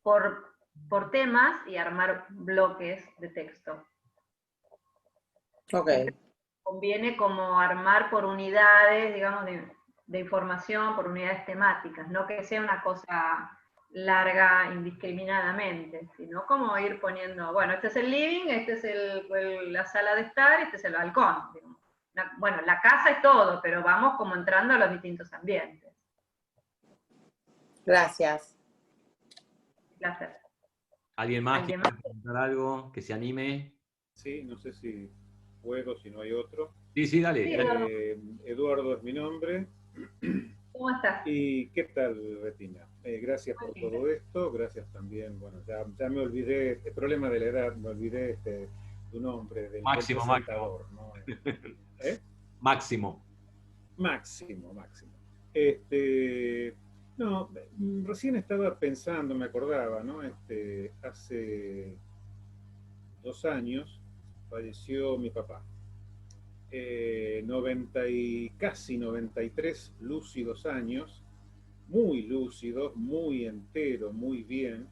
por temas y armar bloques de texto. Ok. Siempre conviene como armar por unidades, digamos, de información, por unidades temáticas, no que sea una cosa larga indiscriminadamente, sino como ir poniendo, bueno, este es el living, este es la sala de estar, este es el balcón. Digamos. Bueno, la casa es todo, pero vamos como entrando a los distintos ambientes. Gracias. Placer. ¿Alguien más quiere preguntar algo? Que se anime. Sí, no sé si puedo, si no hay otro. Sí, dale. Sí, Eduardo es mi nombre. ¿Cómo estás? ¿Y qué tal, Retina? Gracias por todo esto, gracias también, bueno, ya me olvidé, el problema de la edad, me olvidé tu nombre, del Máximo. ¿no? ¿Eh? Máximo. Máximo. No, recién estaba pensando, me acordaba, ¿no? Hace 2 años falleció mi papá. casi 93 lúcidos años, muy lúcido, muy entero, muy bien.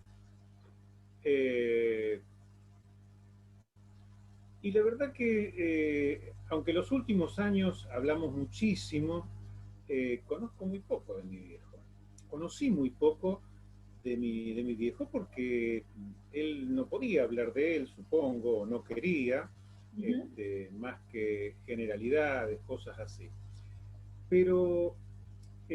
Y la verdad que, aunque los últimos años hablamos muchísimo, conozco muy poco de mi viejo. Conocí muy poco de mi viejo porque él no podía hablar de él, supongo, o no quería, más que generalidades, cosas así. Pero o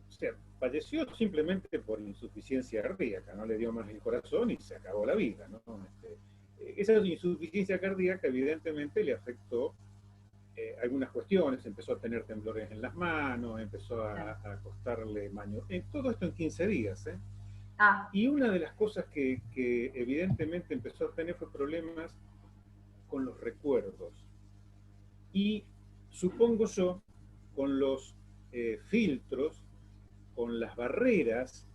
sea, falleció simplemente por insuficiencia cardíaca, no le dio más el corazón y se acabó la vida, ¿no? Esa insuficiencia cardíaca evidentemente le afectó algunas cuestiones, empezó a tener temblores en las manos, empezó a costarle todo esto en 15 días, ¿eh? Ah, Y una de las cosas que evidentemente empezó a tener fue problemas con los recuerdos. Y supongo yo, con los filtros, con las barreras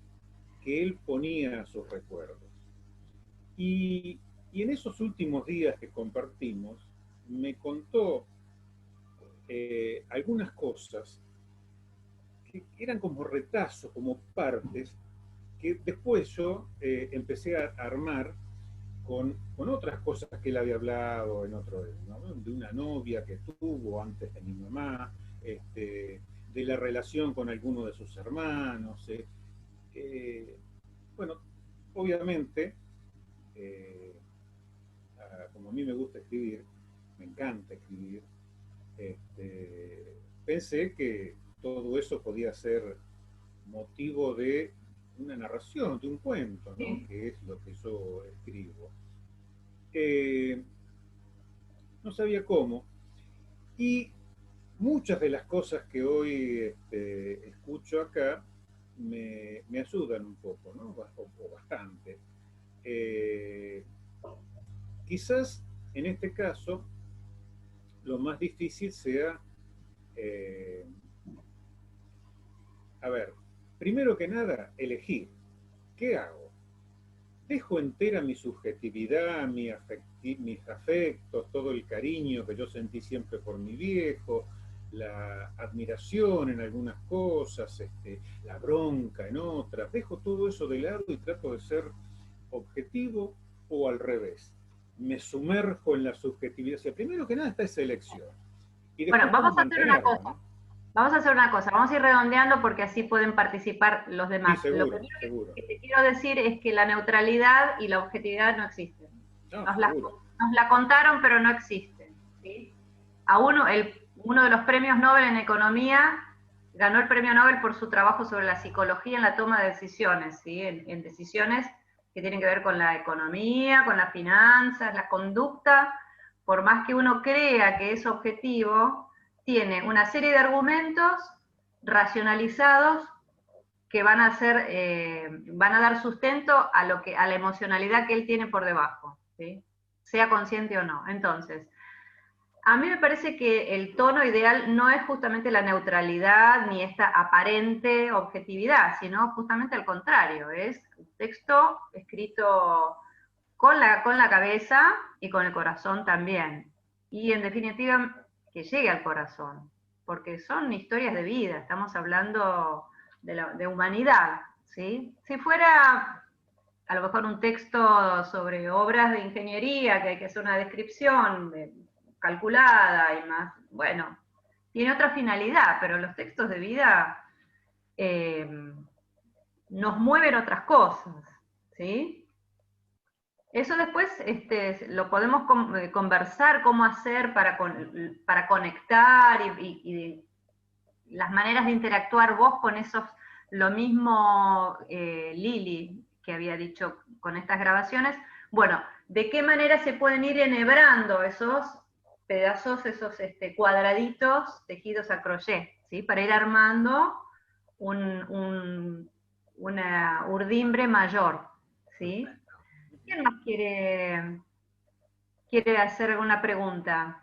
que él ponía a sus recuerdos. Y, y en esos últimos días que compartimos, me contó algunas cosas que eran como retazos, como partes, que después yo empecé a armar con otras cosas que él había hablado en otro, ¿no? De una novia que tuvo antes de mi mamá, de la relación con alguno de sus hermanos. Bueno, obviamente, eh, como a mí me gusta escribir, me encanta escribir, pensé que todo eso podía ser motivo de una narración, de un cuento, ¿no? sí. Que es lo que yo escribo. No sabía cómo, y muchas de las cosas que hoy escucho acá me ayudan un poco, ¿no? O bastante. Eh, Quizás en este caso lo más difícil sea, eh, a ver, primero que nada, elegir. ¿Qué hago? Dejo entera mi subjetividad, mis afectos, todo el cariño que yo sentí siempre por mi viejo, la admiración en algunas cosas, la bronca en otras. Dejo todo eso de lado y trato de ser objetivo, o al revés. Me sumerjo en la subjetividad. O sea, primero que nada está esa elección. Y Bueno, después cómo vamos a hacer una mantenerla, cosa. ¿no? Vamos a hacer una cosa. Vamos a ir redondeando porque así pueden participar los Sí, demás. Lo seguro, primero seguro. que te quiero decir es que la neutralidad y la objetividad no existen. No, Nos seguro. la contaron, pero no existen. ¿Sí? A uno de los premios Nobel en economía ganó el premio Nobel por su trabajo sobre la psicología en la toma de decisiones, ¿sí? En decisiones que tienen que ver con la economía, con las finanzas, la conducta. Por más que uno crea que es objetivo, tiene una serie de argumentos racionalizados que van a ser, van a dar sustento a la emocionalidad que él tiene por debajo, ¿sí? Sea consciente o no. Entonces, a mí me parece que el tono ideal no es justamente la neutralidad ni esta aparente objetividad, sino justamente al contrario, es un texto escrito con la cabeza y con el corazón también. Y en definitiva, que llegue al corazón, porque son historias de vida, estamos hablando de humanidad, ¿sí? Si fuera a lo mejor un texto sobre obras de ingeniería, que hay que hacer una descripción calculada y más, bueno, tiene otra finalidad, pero los textos de vida nos mueven otras cosas, ¿sí? Eso después lo podemos conversar, cómo hacer para conectar y las maneras de interactuar vos con esos, lo mismo Lili que había dicho con estas grabaciones, bueno, de qué manera se pueden ir enhebrando esos pedazos, esos cuadraditos tejidos a crochet, ¿sí? Para ir armando una urdimbre mayor, ¿sí? ¿Quién más quiere hacer alguna pregunta?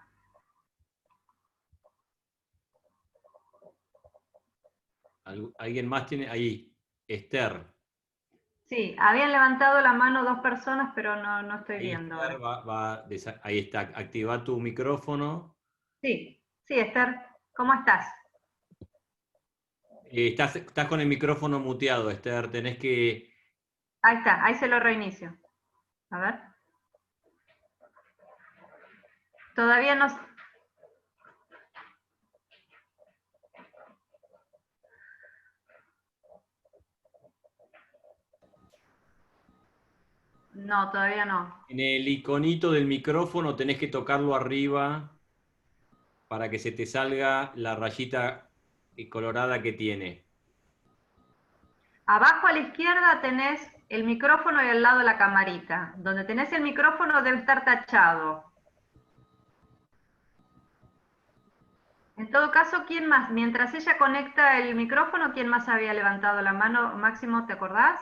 ¿Alguien más tiene? Ahí, Esther. Sí, habían levantado la mano dos personas, pero no estoy Ahí viendo ahora. Esther ahí está, activa tu micrófono. Sí, sí, Esther, ¿cómo estás? Estás con el micrófono muteado, Esther, tenés que... Ahí está, ahí se lo reinicio. A ver. Todavía no... No, todavía no. En el iconito del micrófono tenés que tocarlo arriba para que se te salga la rayita colorada que tiene. Abajo a la izquierda tenés el micrófono y al lado la camarita. Donde tenés el micrófono debe estar tachado. En todo caso, ¿quién más? Mientras ella conecta el micrófono, ¿quién más había levantado la mano? Máximo, ¿te acordás?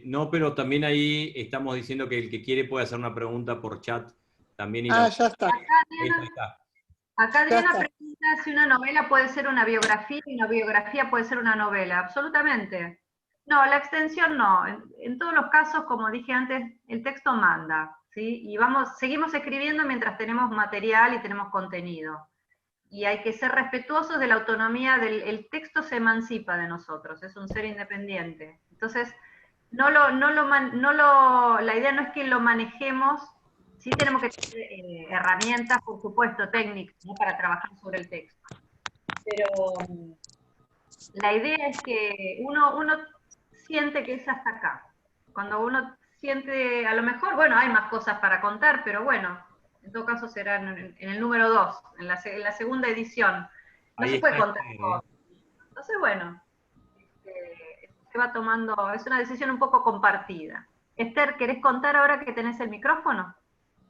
No, pero también ahí estamos diciendo que el que quiere puede hacer una pregunta por chat también. Y Ah, ya está. ahí está. Acá Ya Diana está. pregunta si una novela puede ser una biografía y una biografía puede ser una novela. Absolutamente. No, la extensión no. En todos los casos, como dije antes, el texto manda, ¿sí? Y seguimos escribiendo mientras tenemos material y tenemos contenido. Y hay que ser respetuosos de la autonomía el texto se emancipa de nosotros, es un ser independiente. Entonces, la idea no es que lo manejemos, sí tenemos que tener herramientas, por supuesto, técnicas, ¿no?, para trabajar sobre el texto. Pero la idea es que uno siente que es hasta acá. Cuando uno siente, a lo mejor, bueno, hay más cosas para contar, pero bueno, en todo caso será en el número 2, en la segunda edición. No Ahí se puede está, contar todo. Entonces, bueno, se va tomando, es una decisión un poco compartida. Esther, ¿querés contar ahora que tenés el micrófono?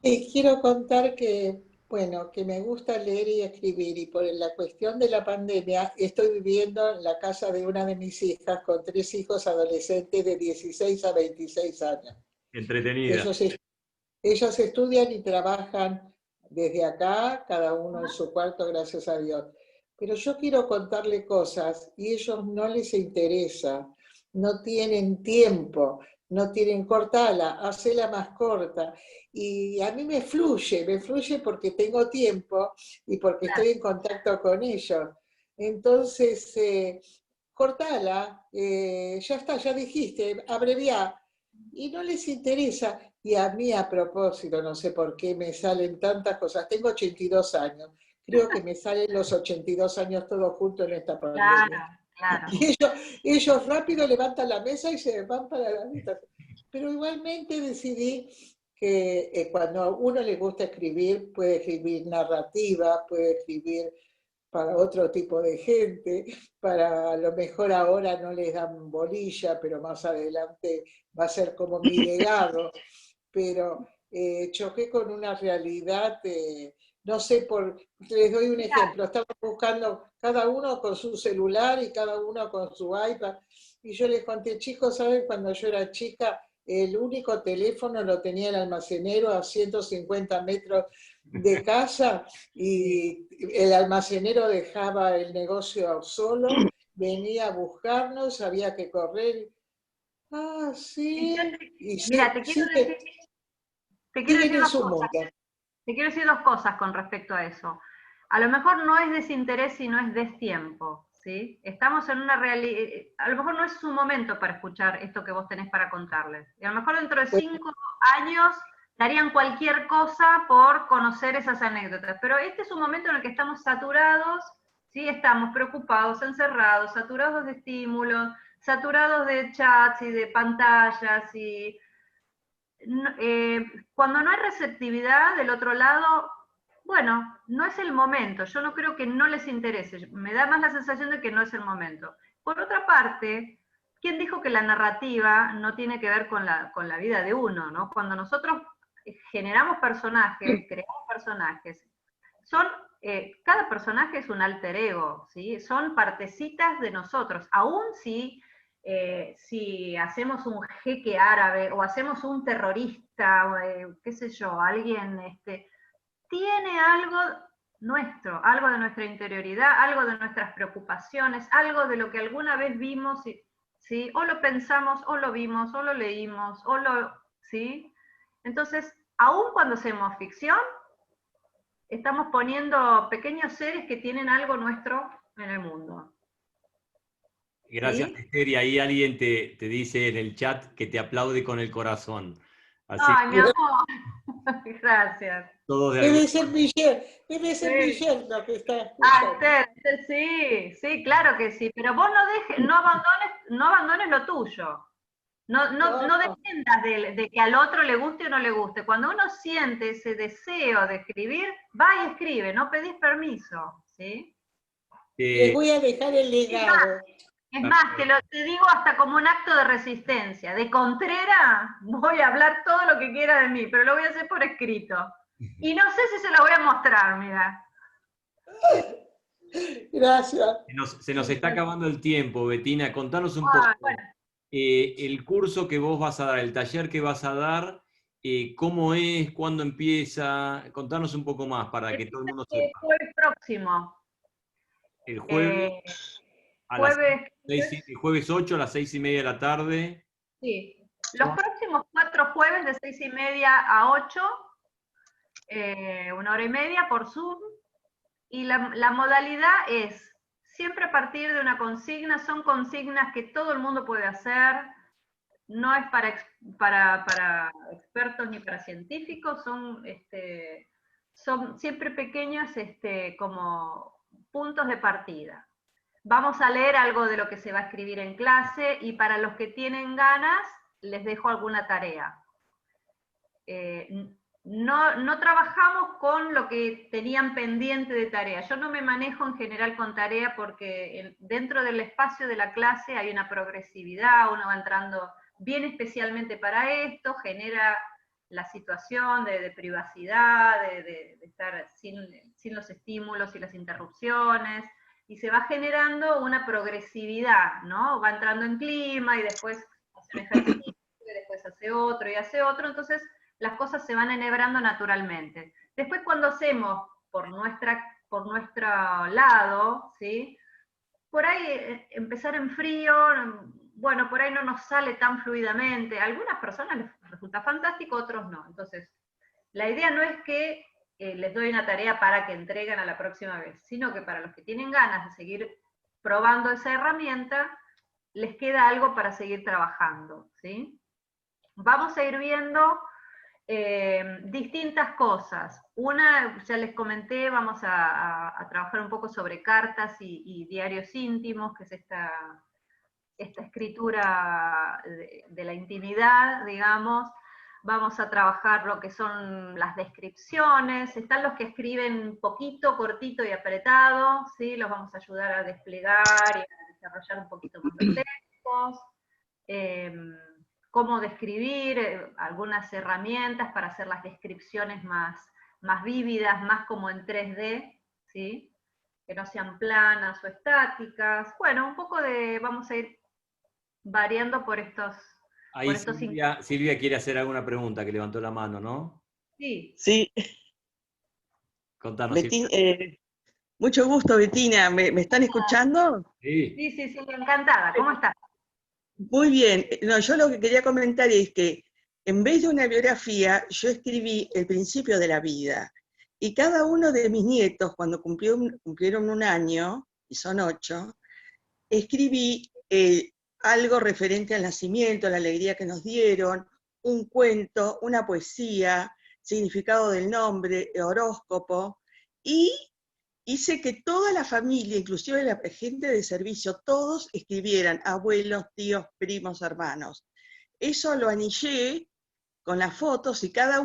Quiero contar que, bueno, que me gusta leer y escribir, y por la cuestión de la pandemia estoy viviendo en la casa de una de mis hijas con 3 hijos adolescentes de 16 a 26 años. Entretenida. Ellos estudian y trabajan desde acá, cada uno en su cuarto, gracias a Dios. Pero yo quiero contarle cosas y ellos no les interesa, no tienen tiempo, no tienen cortala, hacela más corta. Y a mí me fluye porque tengo tiempo y porque estoy en contacto con ellos. Entonces, cortala, ya está, ya dijiste, abreviá. Y no les interesa. Y a mí, a propósito, no sé por qué me salen tantas cosas. Tengo 82 años. Creo que me salen los 82 años todos juntos en esta pandemia. Claro. Y ellos rápido levantan la mesa y se van para la mesa. Pero igualmente decidí que cuando a uno le gusta escribir, puede escribir narrativa, puede escribir para otro tipo de gente, para a lo mejor ahora no les dan bolilla, pero más adelante va a ser como mi legado. Pero choqué con una realidad, no sé, les doy un ejemplo, estaba buscando cada uno con su celular y cada uno con su iPad, y yo les conté, chicos, ¿saben? Cuando yo era chica, el único teléfono lo tenía el almacenero a 150 metros de casa, y el almacenero dejaba el negocio solo, venía a buscarnos, había que correr. Ah, sí. Mira, te quiero decir dos cosas con respecto a eso. A lo mejor no es desinterés, sino es destiempo, ¿sí? Estamos en una realidad, a lo mejor no es su momento para escuchar esto que vos tenés para contarles. Y a lo mejor dentro de 5 años darían cualquier cosa por conocer esas anécdotas. Pero este es un momento en el que estamos saturados, ¿sí? Estamos preocupados, encerrados, saturados de estímulos, saturados de chats y de pantallas, y cuando no hay receptividad del otro lado, bueno, no es el momento. Yo no creo que no les interese, me da más la sensación de que no es el momento. Por otra parte, ¿quién dijo que la narrativa no tiene que ver con la vida de uno, ¿no? Cuando nosotros generamos personajes, creamos personajes, cada personaje es un alter ego, ¿sí? Son partecitas de nosotros, aún si hacemos un jeque árabe o hacemos un terrorista, qué sé yo, alguien tiene algo nuestro, algo de nuestra interioridad, algo de nuestras preocupaciones, algo de lo que alguna vez vimos, ¿sí? O lo pensamos, o lo vimos, o lo leímos, ¿sí? Entonces, aún cuando hacemos ficción, estamos poniendo pequeños seres que tienen algo nuestro en el mundo. Gracias, ¿Sí? Esther. Y ahí alguien te dice en el chat que te aplaude con el corazón. Así Ay, mi amor. Gracias. todos de Debe algún ser Michelle lo que está escuchando. Esther, sí, claro que sí, pero vos no abandones lo tuyo. No dependas de que al otro le guste o no le guste. Cuando uno siente ese deseo de escribir, va y escribe, no pedís permiso, ¿sí? Les voy a dejar el legado. Es más, te digo hasta como un acto de resistencia. De Contrera voy a hablar todo lo que quiera de mí, pero lo voy a hacer por escrito. Y no sé si se lo voy a mostrar, mira. Gracias. Se nos está acabando el tiempo, Betina. Contanos un poco. Bueno, el curso que vos vas a dar, el taller que vas a dar, ¿cómo es? ¿Cuándo empieza? Contanos un poco más para que todo el mundo El sepa. jueves próximo. El jueves, Eh, a las jueves, el jueves 8 a las 6:30 de la tarde. sí. Los próximos 4 jueves de 6:30 a 8, 1 hora y media por Zoom. Y la modalidad es siempre a partir de una consigna, son consignas que todo el mundo puede hacer, no es para expertos ni para científicos, son siempre pequeños como puntos de partida. Vamos a leer algo de lo que se va a escribir en clase y para los que tienen ganas les dejo alguna tarea. No trabajamos con lo que tenían pendiente de tarea. Yo no me manejo en general con tarea porque dentro del espacio de la clase hay una progresividad, uno va entrando bien especialmente para esto, genera la situación de privacidad, de estar sin los estímulos y las interrupciones, y se va generando una progresividad, ¿no? Va entrando en clima y después hace un ejercicio, y después hace otro, entonces las cosas se van enhebrando naturalmente. Después cuando hacemos por nuestro lado, ¿sí? Por ahí empezar en frío, bueno, por ahí no nos sale tan fluidamente. A algunas personas les resulta fantástico, otros no. Entonces, la idea no es que les doy una tarea para que entreguen a la próxima vez, sino que para los que tienen ganas de seguir probando esa herramienta, les queda algo para seguir trabajando, ¿sí? Vamos a ir viendo distintas cosas. Una, ya les comenté, vamos a trabajar un poco sobre cartas y diarios íntimos, que es esta escritura de la intimidad, digamos. Vamos a trabajar lo que son las descripciones, están los que escriben poquito, cortito y apretado, ¿sí? Los vamos a ayudar a desplegar y a desarrollar un poquito más los textos. Cómo describir, algunas herramientas para hacer las descripciones más vívidas, más como en 3D, ¿sí? Que no sean planas o estáticas. Bueno, un poco vamos a ir variando por estos... Ahí Silvia quiere hacer alguna pregunta, que levantó la mano, ¿no? Sí. Sí. Contanos, Silvia. Mucho gusto, Bettina. ¿Me están escuchando? Sí, encantada. ¿Cómo estás? Muy bien. No, yo lo que quería comentar es que en vez de una biografía, yo escribí el principio de la vida. Y cada uno de mis nietos, cuando cumplieron 1 año, y son 8, escribí algo referente al nacimiento, la alegría que nos dieron, un cuento, una poesía, significado del nombre, horóscopo, y hice que toda la familia, inclusive la gente de servicio, todos escribieran, abuelos, tíos, primos, hermanos. Eso lo anillé con las fotos y cada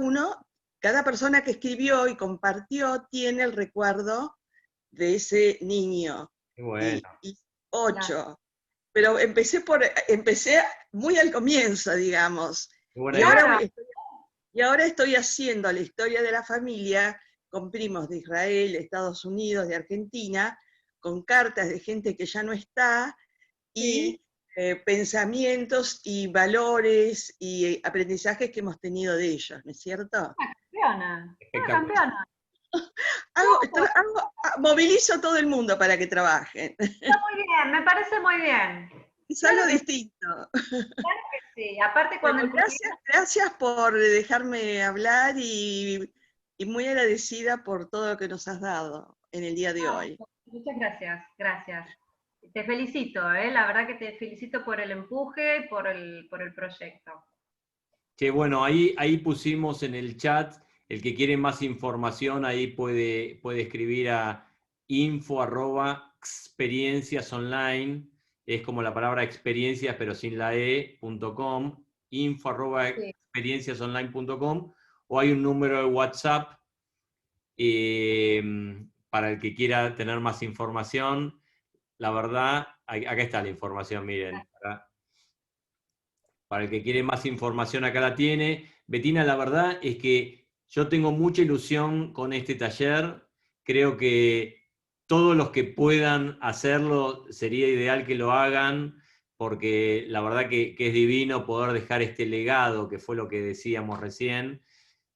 persona que escribió y compartió tiene el recuerdo de ese niño. Qué bueno. Y 8. Pero empecé muy al comienzo, digamos. Bueno, Y ahora estoy haciendo la historia de la familia con primos de Israel, de Estados Unidos, de Argentina, con cartas de gente que ya no está, y pensamientos y valores y aprendizajes que hemos tenido de ellos, ¿no es cierto? Campeona. Movilizo a todo el mundo para que trabajen. Está muy bien, me parece muy bien. Es algo distinto. Claro que sí, aparte cuando... Bueno, gracias por dejarme hablar y muy agradecida por todo lo que nos has dado en el día de hoy. Muchas gracias. Te felicito, la verdad que te felicito por el empuje y por el proyecto. Que bueno, ahí pusimos en el chat, el que quiere más información, ahí puede escribir a info@experienciasonline, es como la palabra experiencias pero sin la e.com, info@experienciasonline.com, o hay un número de WhatsApp para el que quiera tener más información. La verdad, acá está la información, miren. Para el que quiere más información, acá la tiene. Bettina, la verdad es que yo tengo mucha ilusión con este taller. Creo que todos los que puedan hacerlo, sería ideal que lo hagan, porque la verdad que es divino poder dejar este legado, que fue lo que decíamos recién.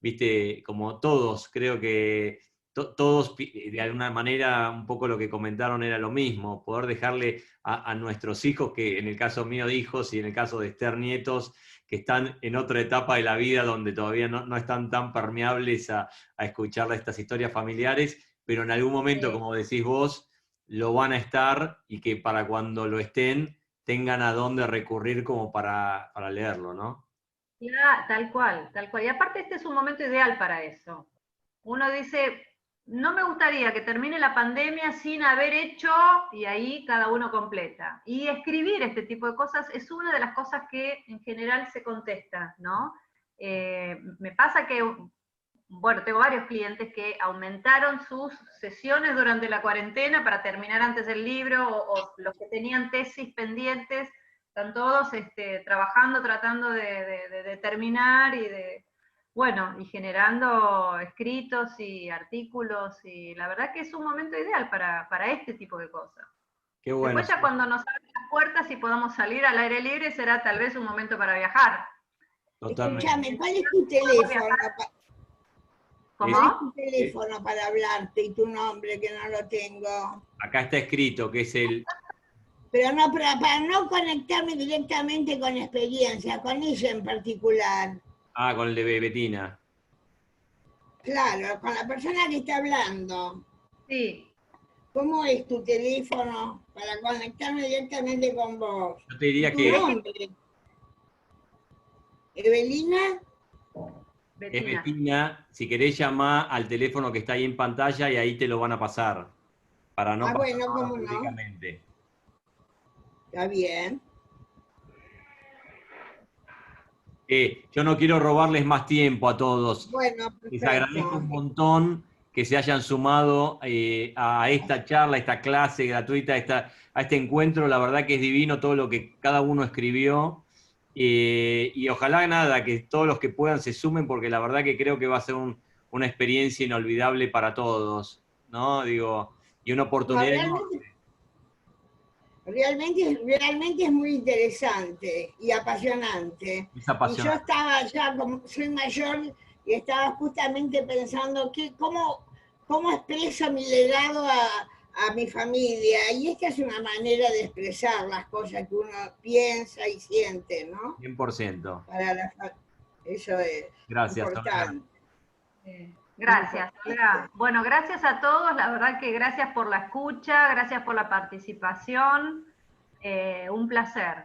Viste, como todos, creo que todos, de alguna manera, un poco lo que comentaron era lo mismo, poder dejarle a nuestros hijos, que en el caso mío de hijos y en el caso de Esther nietos, que están en otra etapa de la vida donde todavía no están tan permeables a escuchar estas historias familiares, pero en algún momento, como decís vos, lo van a estar, y que para cuando lo estén, tengan a dónde recurrir como para leerlo, ¿no? Ya, tal cual, tal cual. Y aparte este es un momento ideal para eso. Uno dice, no me gustaría que termine la pandemia sin haber hecho, y ahí cada uno completa. Y escribir este tipo de cosas es una de las cosas que en general se contesta, ¿no? Me pasa que, bueno, tengo varios clientes que aumentaron sus sesiones durante la cuarentena para terminar antes el libro, o los que tenían tesis pendientes, están todos trabajando, tratando de terminar y generando escritos y artículos, y la verdad que es un momento ideal para este tipo de cosas. Qué bueno. Después ya cuando nos abran las puertas y podamos salir al aire libre, será tal vez un momento para viajar. Totalmente. Escúchame, ¿cuál es tu teléfono? ¿Cómo? ¿Cuál es tu teléfono para hablarte y tu nombre, que no lo tengo? Acá está escrito que es el... Pero no, para no conectarme directamente con experiencia, con ella en particular. Ah, con el de Betina. Claro, con la persona que está hablando. Sí. ¿Cómo es tu teléfono para conectarme directamente con vos? Yo te diría ¿Tu que nombre? ¿Evelina? es Betina. Si querés, llamá al teléfono que está ahí en pantalla y ahí te lo van a pasar. Para no pasar Bueno, nada cómo no. públicamente. Está bien. Yo no quiero robarles más tiempo a todos. Bueno, Les perfecto. agradezco un montón que se hayan sumado a esta charla, a esta clase gratuita, a este encuentro. La verdad que es divino todo lo que cada uno escribió. Y ojalá nada, que todos los que puedan se sumen, porque la verdad que creo que va a ser una experiencia inolvidable para todos, ¿no? Digo, y una oportunidad enorme. Realmente es muy interesante y apasionante. Es apasionante. Y yo estaba ya, como soy mayor, y estaba justamente pensando cómo expreso mi legado a mi familia. Y esta es una manera de expresar las cosas que uno piensa y siente, ¿no? 100%. Eso es importante. Gracias, Olga. Bueno, gracias a todos, la verdad que gracias por la escucha, gracias por la participación, un placer.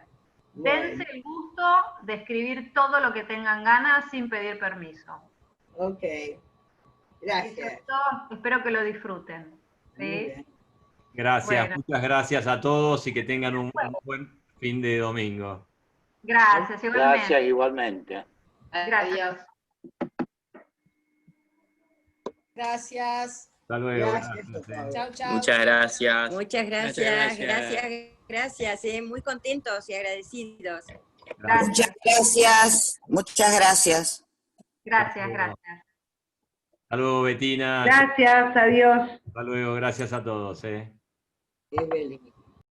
Bueno. Dense el gusto de escribir todo lo que tengan ganas sin pedir permiso. Ok, gracias. Espero que lo disfruten. ¿Sí? Gracias, Bueno. muchas gracias a todos y que tengan un buen fin de domingo. Gracias, igualmente. Gracias igualmente. Gracias. Gracias. Hasta luego. Gracias. Chao, chao. Muchas gracias. Muchas gracias, gracias, muy contentos y agradecidos. Gracias. Muchas gracias. Gracias. Hasta luego, Betina. Gracias, adiós. Hasta luego, gracias a todos. Evelyn.